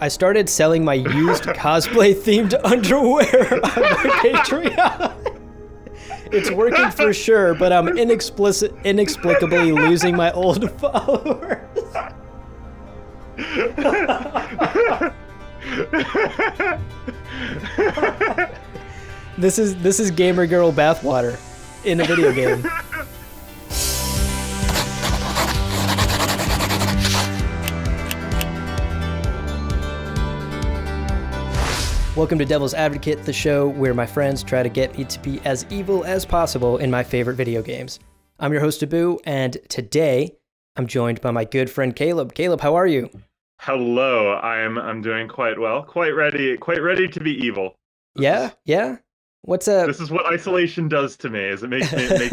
I started selling my used cosplay-themed underwear on my Patreon. It's working for sure, but I'm inexplicably losing my old followers. This is gamer girl bathwater in a video game. Welcome to Devil's Advocate, the show where my friends try to get me to be as evil as possible in my favorite video games. I'm your host, Abu, and today I'm joined by my good friend Caleb. Caleb, how are you? Hello, I'm doing quite well, quite ready to be evil. Yeah. What's up? This is what isolation does to me. Is it makes me.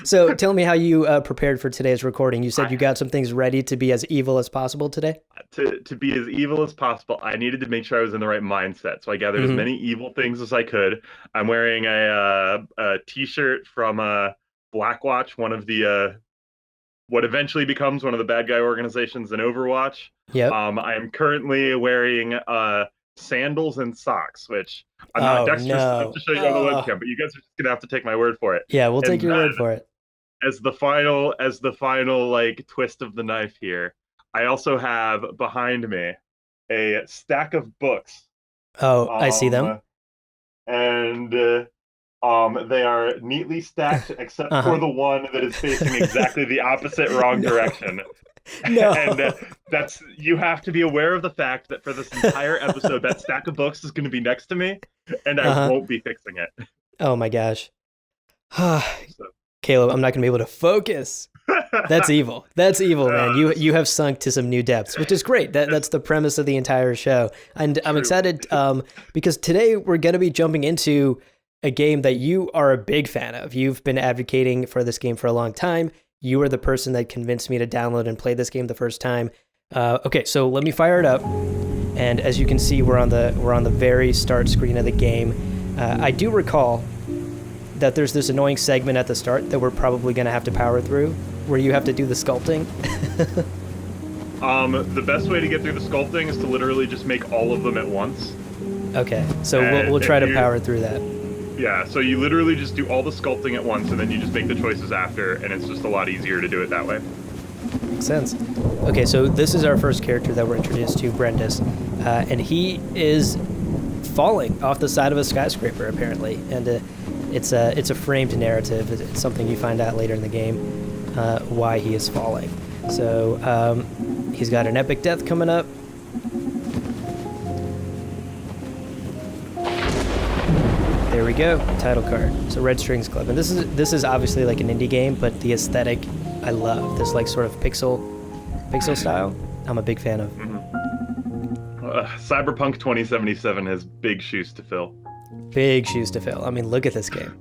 So tell me how you prepared for today's recording. You said you got some things ready to be as evil as possible today? To be as evil as possible, I needed to make sure I was in the right mindset. So I gathered as many evil things as I could. I'm wearing a t-shirt from Blackwatch, one of the what eventually becomes one of the bad guy organizations in Overwatch. Yep. I am currently wearing sandals and socks, which I'm not dexterous enough to show you on the webcam, but you guys are just gonna have to take my word for it. Yeah, we'll take your word for it. As the final like twist of the knife here, I also have behind me a stack of books. Oh, I see them. And they are neatly stacked except for the one that is facing exactly the opposite wrong direction. No. And that's, you have to be aware of the fact that for this entire episode, that stack of books is going to be next to me, and I won't be fixing it. Oh my gosh. Caleb, I'm not going to be able to focus. That's evil. That's evil, man. You have sunk to some new depths, which is great. That's the premise of the entire show. And I'm excited because today we're going to be jumping into a game that you are a big fan of. You've been advocating for this game for a long time. You were the person that convinced me to download and play this game the first time. Okay, so let me fire it up. And as you can see, we're on the very start screen of the game. I do recall that there's this annoying segment at the start that we're probably going to have to power through, where you have to do the sculpting. The best way to get through the sculpting is to literally just make all of them at once. Okay, so we'll try to power through that. Yeah, so you literally just do all the sculpting at once, and then you just make the choices after, and it's just a lot easier to do it that way. Makes sense. Okay, so this is our first character that we're introduced to, Brendis, and he is falling off the side of a skyscraper, apparently, and it's a framed narrative. It's something you find out later in the game, why he is falling. So he's got an epic death coming up. There we go, title card. So Red Strings Club, and this is obviously like an indie game, but the aesthetic I love. This like sort of pixel style. I'm a big fan of. Cyberpunk 2077 has big shoes to fill. Big shoes to fill. I mean, look at this game.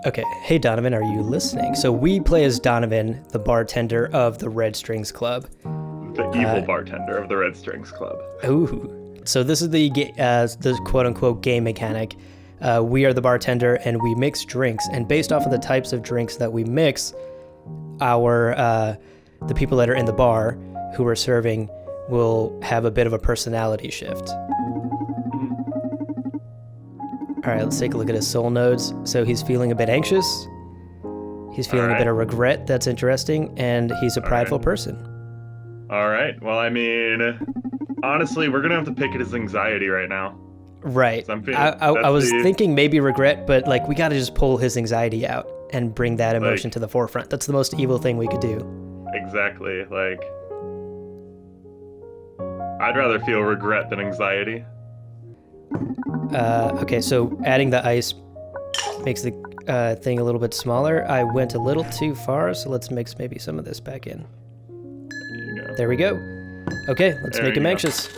Okay, hey Donovan, are you listening? So we play as Donovan, the bartender of the Red Strings Club. The evil bartender of the Red Strings Club. Ooh. So this is the quote-unquote game mechanic. We are the bartender, and we mix drinks. And based off of the types of drinks that we mix, the people that are in the bar who are serving will have a bit of a personality shift. All right, let's take a look at his soul nodes. So he's feeling a bit anxious. He's feeling a bit of regret. That's interesting. And he's a prideful person. All right. Well, I mean, honestly, we're going to have to pick at his anxiety right now. Right. I was thinking maybe regret, but like we got to just pull his anxiety out and bring that emotion to the forefront. That's the most evil thing we could do. Exactly. Like, I'd rather feel regret than anxiety. Okay, so adding the ice makes the thing a little bit smaller. I went a little too far, so let's mix maybe some of this back in. There we go. Okay, let's make him anxious.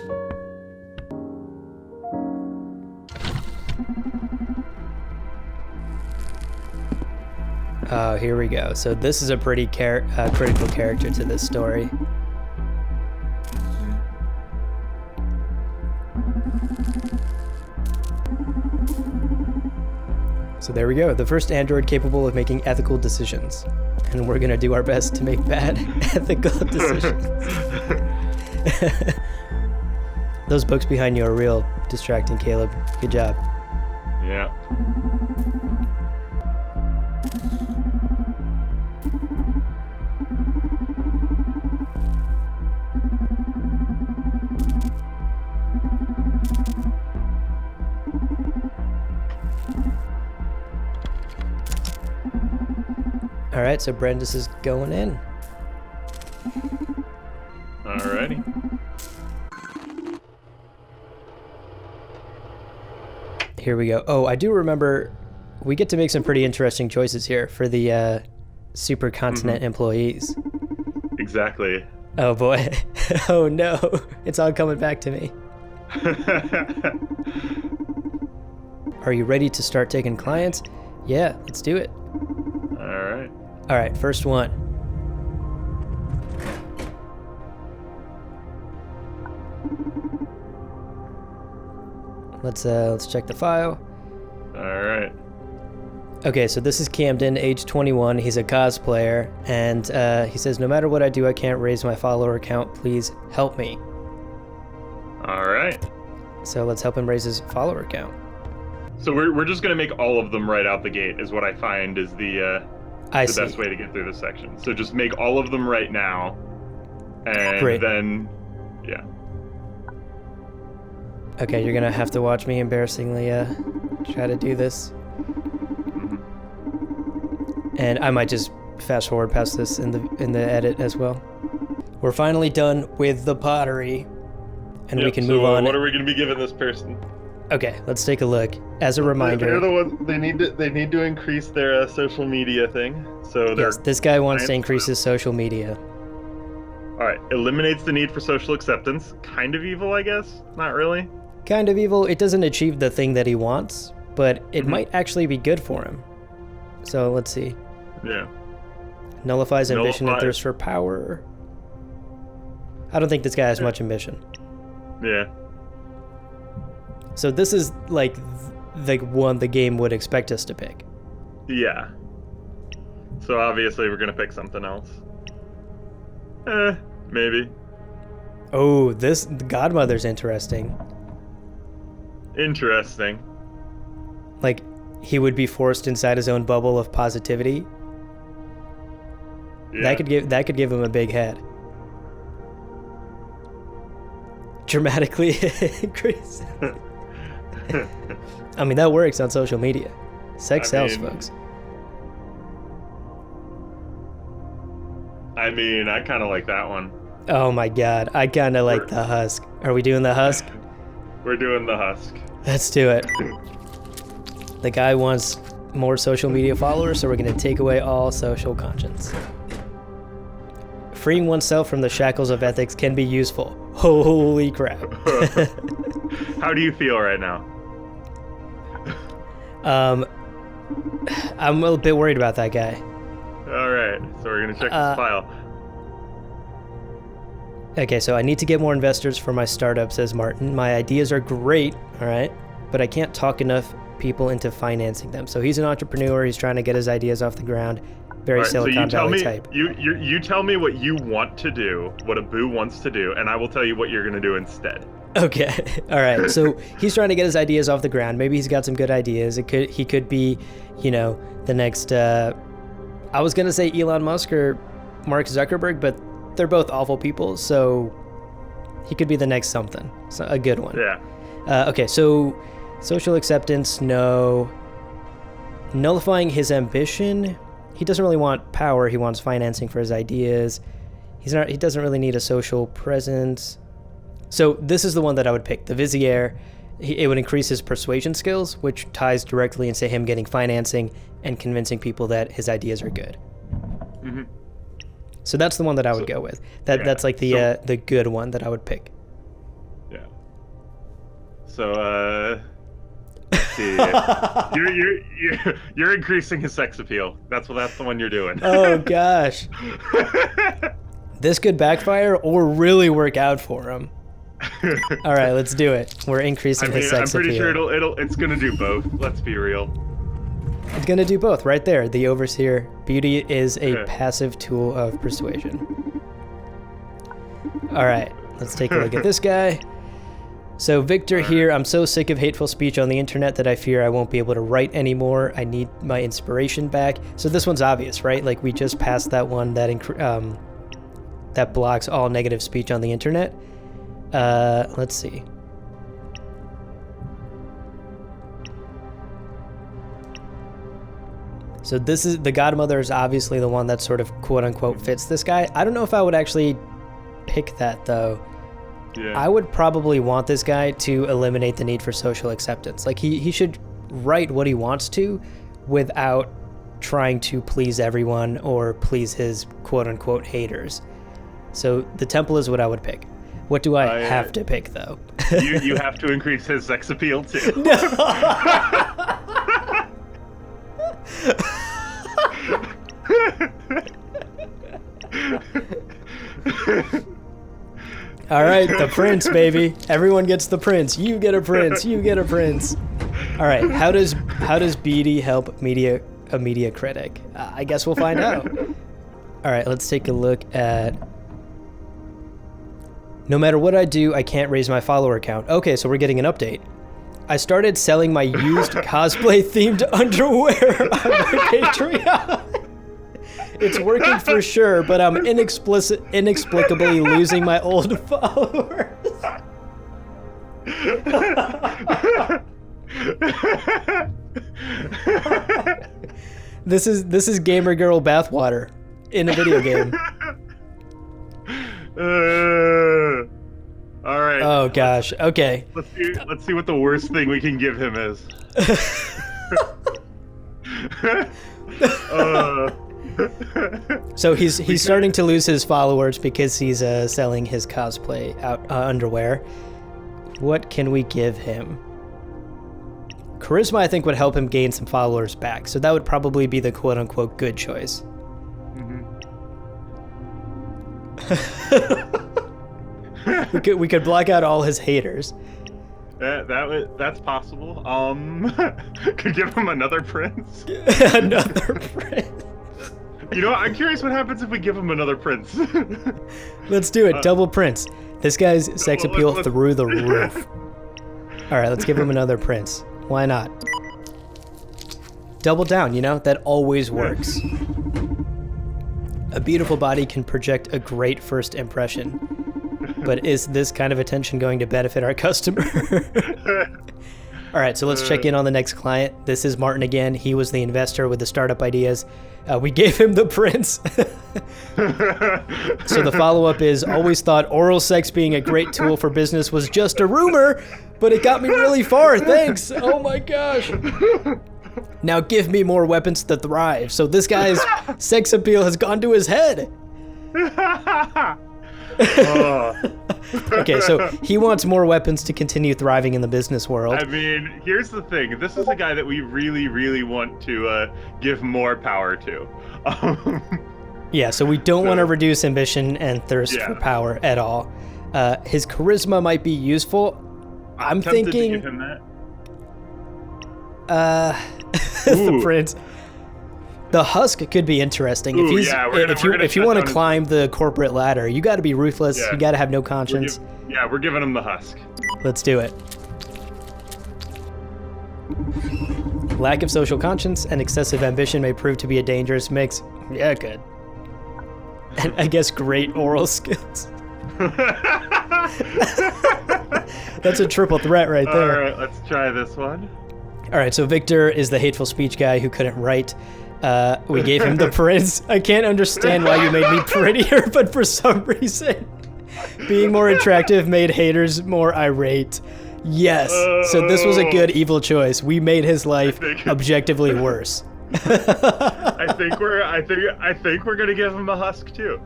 Oh, here we go. So this is a pretty critical character to this story. So there we go, the first android capable of making ethical decisions. And we're gonna do our best to make bad ethical decisions. Those books behind you are real distracting, Caleb. Good job. Yeah. All right, so Brandis is going in. Alrighty. Here we go. Oh, I do remember we get to make some pretty interesting choices here for the supercontinent employees. Exactly. Oh boy. Oh no. It's all coming back to me. Are you ready to start taking clients? Yeah, let's do it. Alright. All right, first one. Let's check the file. Alright. Okay, so this is Camden, age 21. He's a cosplayer, and he says, no matter what I do, I can't raise my follower count. Please help me. Alright. So let's help him raise his follower count. So we're just gonna make all of them right out the gate is what I find is the best way to get through this section. So just make all of them right now, and Great. then, yeah. Okay, you're gonna have to watch me embarrassingly try to do this. And I might just fast forward past this in the edit as well. We're finally done with the pottery, and we can move on. What are we gonna be giving this person? Okay, let's take a look. As a reminder, They're the ones they need to increase their social media thing. So yes, this guy wants to increase his social media. All right, eliminates the need for social acceptance. Kind of evil, I guess. Not really. Kind of evil. It doesn't achieve the thing that he wants, but it might actually be good for him. So let's see. Yeah. Nullifies ambition and thirst for power. I don't think this guy has much ambition. Yeah. So this is like the one the game would expect us to pick. Yeah. So obviously we're gonna pick something else. Maybe. Oh, this Godmother's interesting. Interesting. Like, he would be forced inside his own bubble of positivity. Yeah. That could give him a big head. Dramatically increase. I mean, that works on social media. Sex sells, folks. I mean, I kind of like that one. Oh my god, I kind of like the husk. Are we doing the husk? We're doing the husk. Let's do it. The guy wants more social media followers, so we're going to take away all social conscience. Freeing oneself from the shackles of ethics can be useful. Holy crap. How do you feel right now? I'm a bit worried about that guy. All right, so we're going to check this file. Okay, so I need to get more investors for my startup, says Martin. My ideas are great, all right, but I can't talk enough people into financing them. So he's an entrepreneur. He's trying to get his ideas off the ground. Very right, Silicon Valley type. You tell me what you want to do, what a boo wants to do, and I will tell you what you're going to do instead. Okay. All right. So he's trying to get his ideas off the ground. Maybe he's got some good ideas. He could be, you know, the next, I was going to say Elon Musk or Mark Zuckerberg, but they're both awful people. So he could be the next something. So a good one. Yeah. Okay. So social acceptance, no. Nullifying his ambition. He doesn't really want power. He wants financing for his ideas. He doesn't really need a social presence. So this is the one that I would pick. The Vizier, it would increase his persuasion skills, which ties directly into him getting financing and convincing people that his ideas are good. Mm-hmm. So that's the one that I would go with. That's like the good one that I would pick. Yeah. So let's see. You're increasing his sex appeal. That's the one you're doing. Oh gosh. This could backfire or really work out for him. All right, let's do it. We're increasing his sex appeal. I'm pretty sure it's gonna do both. Let's be real. It's gonna do both, right there. The overseer. Beauty is a passive tool of persuasion. All right. Let's take a look at this guy. So Victor here, I'm so sick of hateful speech on the internet that I fear I won't be able to write anymore. I need my inspiration back. So this one's obvious, right? Like we just passed that one that blocks all negative speech on the internet. Let's see. So this is the Godmother is obviously the one that sort of quote unquote fits this guy. I don't know if I would actually pick that though. Yeah. I would probably want this guy to eliminate the need for social acceptance. Like he should write what he wants to without trying to please everyone or please his quote unquote haters. So the Temple is what I would pick. What do I have to pick though? you have to increase his sex appeal too. All right, the prince, baby. Everyone gets the prince. You get a prince. You get a prince. All right, how does Beatty help a media critic? I guess we'll find out. All right, let's take a look at. No matter what I do, I can't raise my follower count. Okay, so we're getting an update. I started selling my used cosplay-themed underwear on my Patreon. It's working for sure, but I'm inexplicably losing my old followers. This is gamer girl bathwater in a video game. All right. Oh gosh. Okay. Let's see what the worst thing we can give him is. So he's starting to lose his followers because he's selling his cosplay underwear. What can we give him? Charisma, I think, would help him gain some followers back. So that would probably be the quote-unquote good choice. Mm-hmm. we could block out all his haters. That's possible. Could give him another prince. Another prince. You know, I'm curious what happens if we give him another prince. Let's do it. Double prince. This guy's sex appeal through the roof. All right, let's give him another prince. Why not? Double down, you know? That always works. A beautiful body can project a great first impression. But is this kind of attention going to benefit our customer? All right, so let's check in on the next client. This is Martin again. He was the investor with the startup ideas. We gave him the prince. So the follow-up is, always thought oral sex being a great tool for business was just a rumor, but it got me really far, thanks. Oh my gosh. Now give me more weapons to thrive. So this guy's sex appeal has gone to his head. Okay, so he wants more weapons to continue thriving in the business world. I mean, here's the thing. This is a guy that we really, really want to give more power to. Yeah, so we don't want to reduce ambition and thirst for power at all. His charisma might be useful. I'm thinking to give him that. The prince. The husk could be interesting. If you want to climb the corporate ladder, you got to be ruthless. You got to have no conscience. We're giving him the husk. Let's do it. Lack of social conscience and excessive ambition may prove to be a dangerous mix. Yeah, good. And I guess great oral skills. That's a triple threat right there. All right, let's try this one. All right, so Victor is the hateful speech guy who couldn't write. We gave him the prince. I can't understand why you made me prettier, but for some reason, being more attractive made haters more irate. Yes, so this was a good evil choice. We made his life objectively worse. I think we're gonna give him a husk too.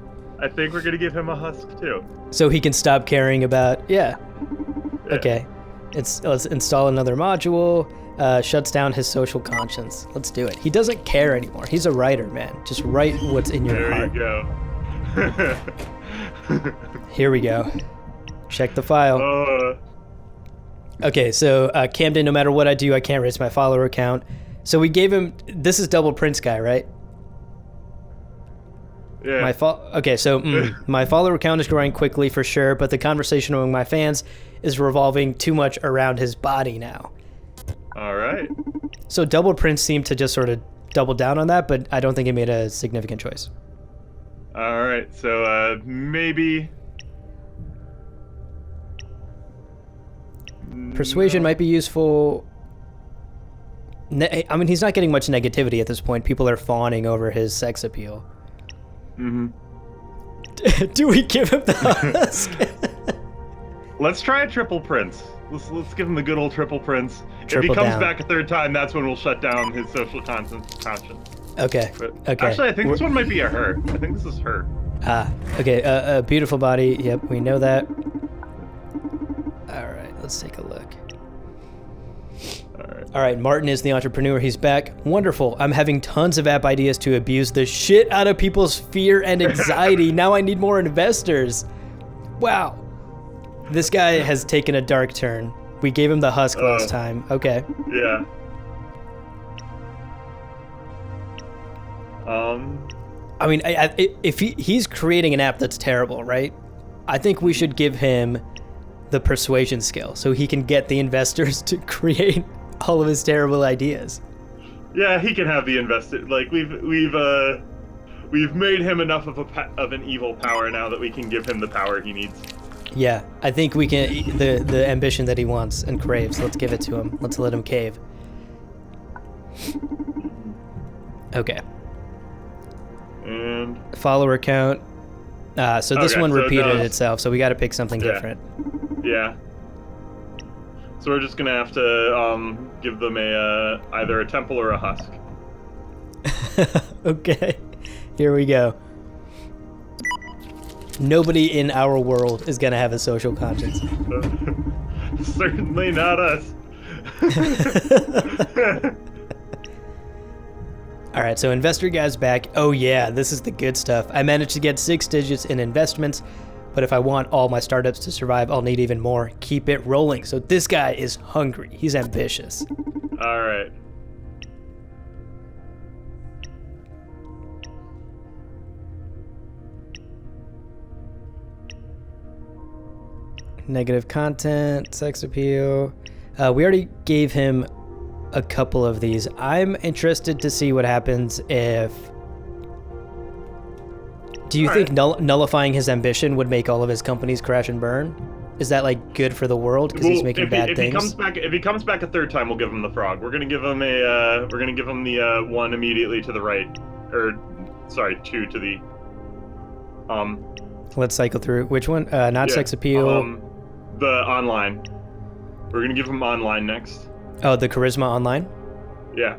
So he can stop caring about Okay, let's install another module. Shuts down his social conscience. Let's do it. He doesn't care anymore. He's a writer, man. Just write what's in your heart. There you go. Here we go. Check the file. Okay, so Camden, no matter what I do, I can't raise my follower count. So we gave him, this is double prince guy, right? Yeah. Okay, so my follower count is growing quickly for sure, but the conversation among my fans is revolving too much around his body now. All right. So Double Prince seemed to just sort of double down on that, but I don't think he made a significant choice. All right. So maybe Persuasion might be useful. I mean, he's not getting much negativity at this point. People are fawning over his sex appeal. Do we give him the husk? Let's try a triple prince. Let's give him the good old triple prince. Triple if he comes down. back a third time, that's when we'll shut down his social conscience. Okay. But Okay. Actually, I think this one might be a her. I think this is her. Okay. A beautiful body. Yep, we know that. All right, let's take a look. All right, Martin is the entrepreneur. He's back. Wonderful. I'm having tons of app ideas to abuse the shit out of people's fear and anxiety. Now I need more investors. Wow. This guy has taken a dark turn. We gave him the husk last time. Okay. Yeah. I mean, if he's creating an app that's terrible, right? I think we should give him the persuasion skill so he can get the investors to create all of his terrible ideas. Yeah, he can have the investor. Like we've made him enough of an evil power now that we can give him the power he needs. Yeah, I think we can the ambition that he wants and craves. Let's give it to him. Let's let him cave. Okay. And follower count. So this one repeated itself. So we got to pick something different. Yeah. So we're just gonna have to give them either a temple or a husk. Okay, here we go. Nobody in our world is gonna have a social conscience. Certainly not us. All right, so investor guy's back. Oh yeah, this is the good stuff. I managed to get 6 digits in investments, but if I want all my startups to survive, I'll need even more. Keep it rolling. So this guy is hungry. He's ambitious. All right. Negative content, sex appeal. We already gave him a couple of these. I'm interested to see what happens if... Do you think nullifying his ambition would make all of his companies crash and burn? Is that like good for the world because he's making bad things? If he comes back a third time, we'll give him the frog. We're gonna give him the one immediately to the right, or sorry, 2 to the. Let's cycle through. Which one? Not sex appeal. The online. We're gonna give him online next. Oh, the charisma online? Yeah.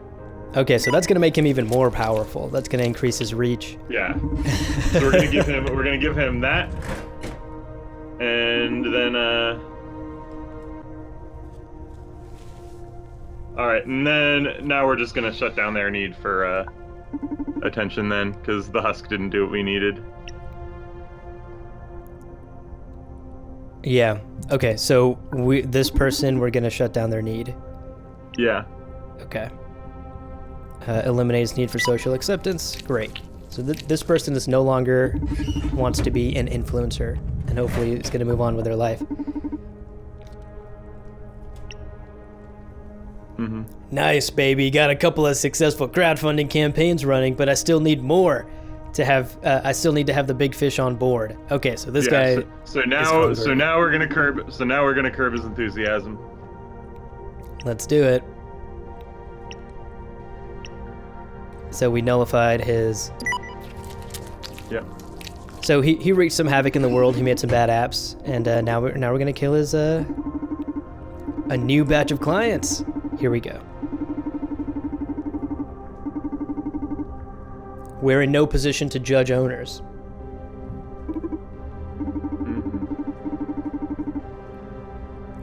Okay, so that's gonna make him even more powerful. That's gonna increase his reach. Yeah. So we're gonna give him that, and then all right, and then now we're just gonna shut down their need for attention then, because the husk didn't do what we needed. Yeah. Okay, so this person, we're gonna shut down their need. Yeah. Okay. Eliminates need for social acceptance. Great. So this person is no longer wants to be an influencer, and hopefully is going to move on with their life. Mm-hmm. Nice, baby. Got a couple of successful crowdfunding campaigns running, but I still need more to have. I still need to have the big fish on board. Okay, so this guy. So now we're gonna curb his enthusiasm. Let's do it. So we nullified his... Yep. So he wreaked some havoc in the world. He made some bad apps, and now we're gonna kill his a new batch of clients. Here we go. We're in no position to judge owners. Mm-hmm.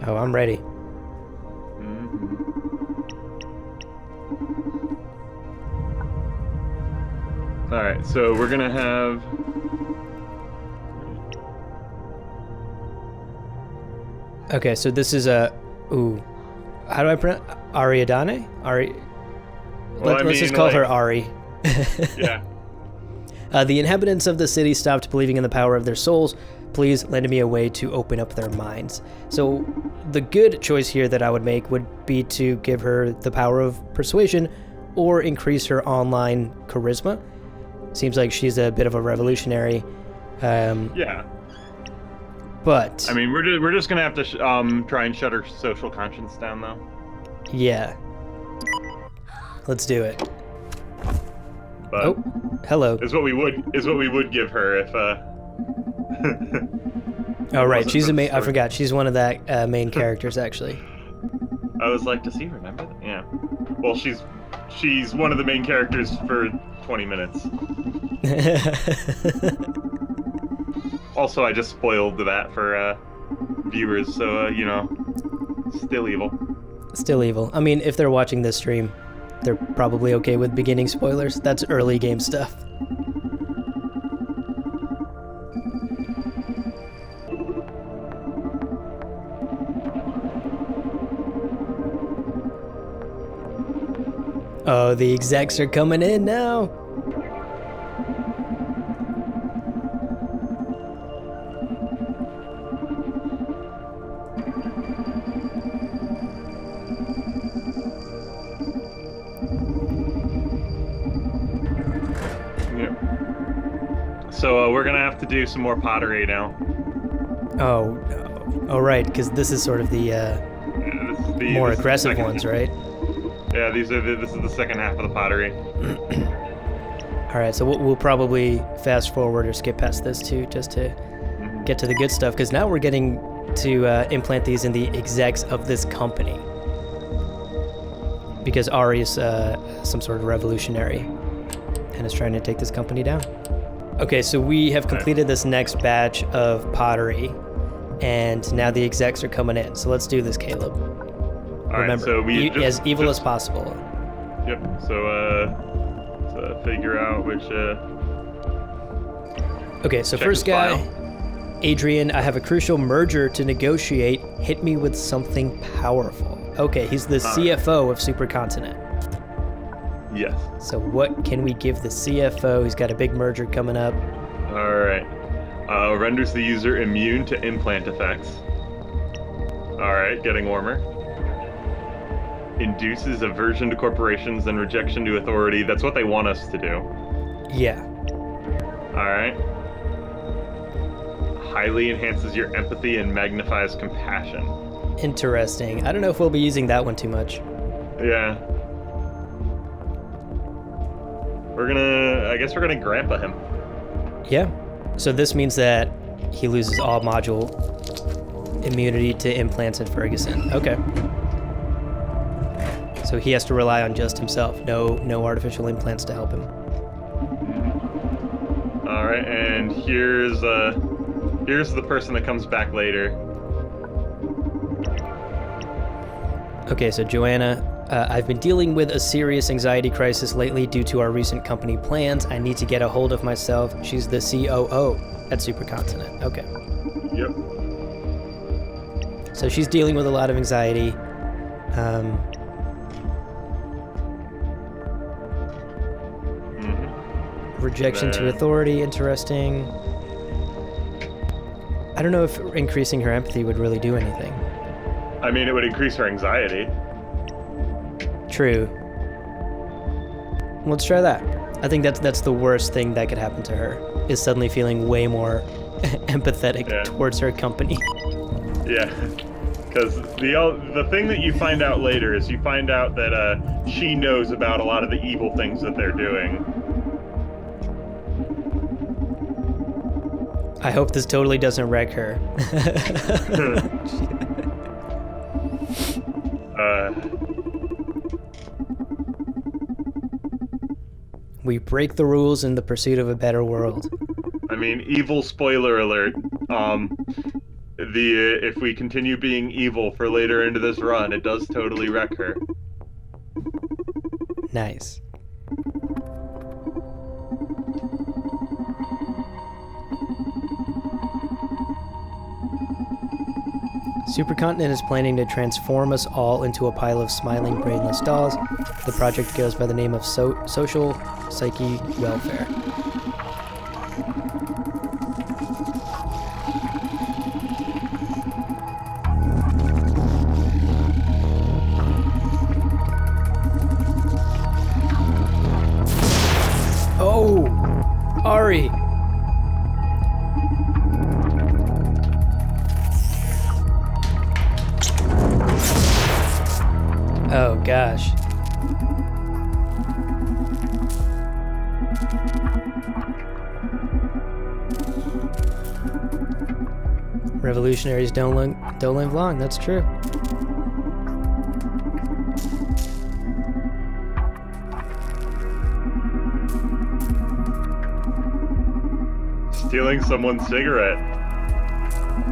Oh, I'm ready. All right, so we're gonna have. Okay, so this is a. Ooh, how do I pronounce Ariadne? Let's just call her Ari. Yeah. The inhabitants of the city stopped believing in the power of their souls. Please lend me a way to open up their minds. So the good choice here that I would make would be to give her the power of persuasion or increase her online charisma. Seems like she's a bit of a revolutionary. Yeah. But I mean, we're just gonna have to try and shut her social conscience down, though. yeah. Let's do it. But oh, hello. Is what we would give her if Oh right, she's I forgot. She's one of that main characters actually. I was like, does he remember that? Yeah. Well, she's one of the main characters for 20 minutes. Also, I just spoiled that for viewers, so still evil. Still evil. I mean, if they're watching this stream, they're probably okay with beginning spoilers. That's early game stuff. Oh, the execs are coming in now. So we're gonna have to do some more pottery now. Oh, oh right, because this is sort of the more aggressive ones, right? Yeah, this is the second half of the pottery. All right, so we'll probably fast forward or skip past this too, just to get to the good stuff, because now we're getting to implant these in the execs of this company. Because Ari is some sort of revolutionary and is trying to take this company down. Okay, so we have completed this next batch of pottery, and now the execs are coming in. So let's do this, Caleb. Remember, so we as evil as possible. Yep. So figure out which. Okay, so first guy, Adrian. I have a crucial merger to negotiate. Hit me with something powerful. Okay, he's the CFO of Supercontinent. Yes. So what can we give the CFO? He's got a big merger coming up. All right. Renders the user immune to implant effects. All right, getting warmer. Induces aversion to corporations and rejection to authority. That's what they want us to do. Yeah. All right. Highly enhances your empathy and magnifies compassion. Interesting. I don't know if we'll be using that one too much. Yeah. I guess we're gonna grandpa him. Yeah. So this means that he loses all module immunity to implants in Ferguson. Okay. So he has to rely on just himself. No artificial implants to help him. All right, and here's the person that comes back later. Okay, so Joanna, I've been dealing with a serious anxiety crisis lately due to our recent company plans. I need to get a hold of myself. She's the COO at Supercontinent. Okay. Yep. So she's dealing with a lot of anxiety. Rejection to authority, interesting. I don't know if increasing her empathy would really do anything. I mean, it would increase her anxiety. True. Let's try that. I think that's the worst thing that could happen to her, is suddenly feeling way more empathetic towards her company. Yeah, because the thing that you find out later is you find out that she knows about a lot of the evil things that they're doing. I hope this totally doesn't wreck her. We break the rules in the pursuit of a better world. I mean, evil spoiler alert. If we continue being evil for later into this run, it does totally wreck her. Nice. Supercontinent is planning to transform us all into a pile of smiling, brainless dolls. The project goes by the name of Social Psyche Welfare. Ari. Oh gosh. Revolutionaries don't live long. That's true. Stealing someone's cigarette.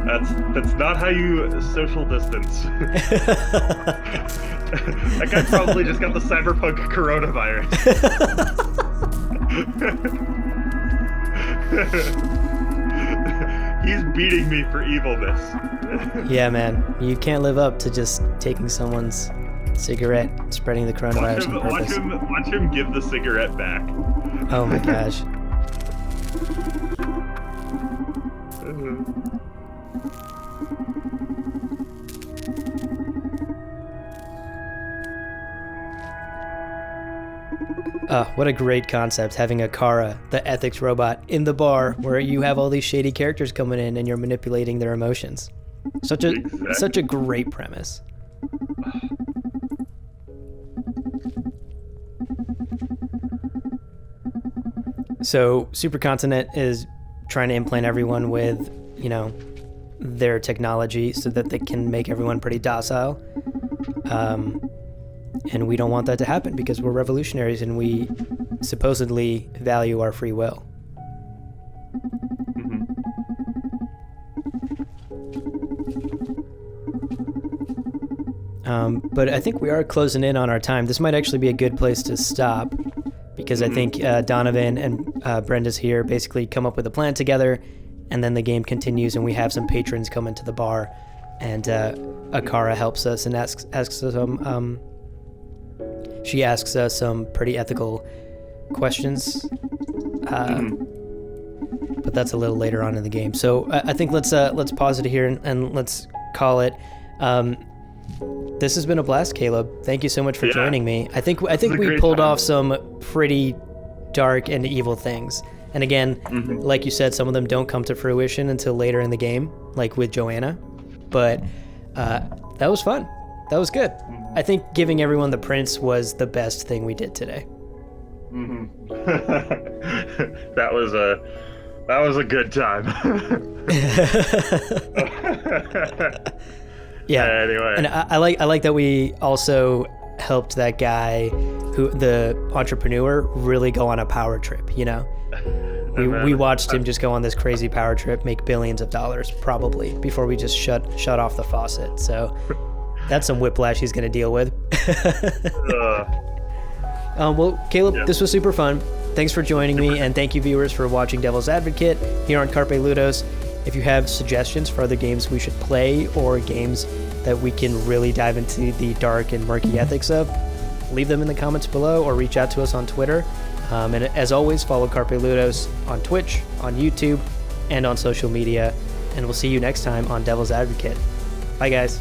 That's not how you social distance. That guy probably just got the cyberpunk coronavirus. He's beating me for evilness. Yeah, man. You can't live up to just taking someone's cigarette, spreading the coronavirus on purpose. Watch him give the cigarette back. Oh my gosh. What a great concept, having a Kara, the ethics robot, in the bar where you have all these shady characters coming in and you're manipulating their emotions. Such a great premise. So Supercontinent is trying to implant everyone with, their technology so that they can make everyone pretty docile. And we don't want that to happen because we're revolutionaries and we supposedly value our free will. But I think we are closing in on our time. This might actually be a good place to stop because I think Donovan and Brenda's here basically come up with a plan together, and then the game continues and we have some patrons come into the bar, and Akara helps us and asks us she asks us some pretty ethical questions, but that's a little later on in the game. So I think let's pause it here and let's call it. This has been a blast, Caleb. Thank you so much for joining me. I think we pulled off some pretty dark and evil things. And again, like you said, some of them don't come to fruition until later in the game, like with Joanna. But that was fun. That was good. I think giving everyone the prince was the best thing we did today. That was a good time. Yeah. Anyway, and I like that we also helped that guy, the entrepreneur, really go on a power trip. We watched him just go on this crazy power trip, make billions of dollars probably before we just shut off the faucet. So that's some whiplash he's going to deal with. Well, Caleb, this was super fun. Thanks for joining me, and thank you, viewers, for watching Devil's Advocate here on Carpe Ludos. If you have suggestions for other games we should play or games that we can really dive into the dark and murky ethics of, leave them in the comments below or reach out to us on Twitter. And as always, follow Carpe Ludos on Twitch, on YouTube, and on social media. And we'll see you next time on Devil's Advocate. Bye, guys.